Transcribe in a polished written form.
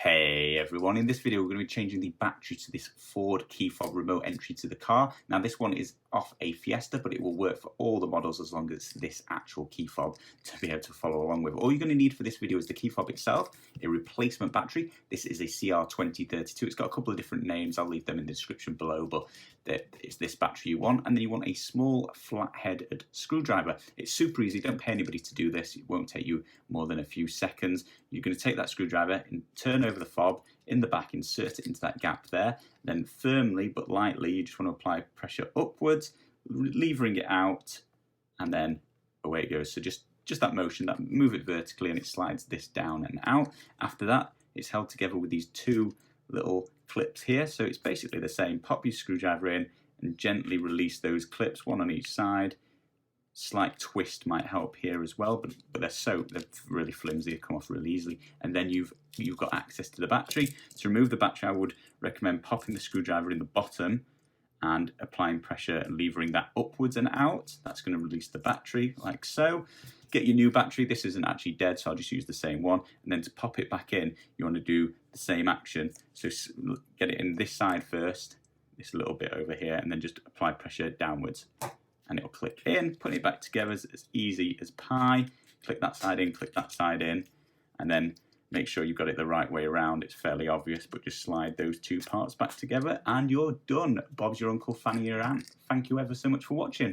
Hey everyone, in this video we're going to be changing the battery to this Ford key fob remote entry to the car. Now this one is off a Fiesta, but it will work for all the models as long as it's this actual key fob to be able to follow along with. All you're going to need for this video is the key fob itself, a replacement battery. This is a CR2032. It's got a couple of different names, I'll leave them in the description below, but it's this battery you want. And then you want a small flat-headed screwdriver. It's super easy, don't pay anybody to do this. It won't take you more than a few seconds. You're going to take that screwdriver and turn over the fob in the back, insert it into that gap there, then firmly but lightly you just want to apply pressure upwards, levering it out, and then away it goes. So just that motion, that move it vertically, and it slides this down and out. After that, it's held together with these two little clips here, so it's basically the same. Pop your screwdriver in and gently release those clips, one on each side. Slight twist might help here as well, but they're really flimsy, they come off really easily. And then you've got access to the battery. To remove the battery, I would recommend popping the screwdriver in the bottom and applying pressure and levering that upwards and out. That's going to release the battery like so. Get your new battery. This isn't actually dead, so I'll just use the same one. And then to pop it back in, you want to do the same action. So get it in this side first, this little bit over here, and then just apply pressure downwards. And it'll click in, put it back together as easy as pie. Click that side in, and then make sure you've got it the right way around. It's fairly obvious, but just slide those two parts back together and you're done. Bob's your uncle, Fanny your aunt. Thank you ever so much for watching.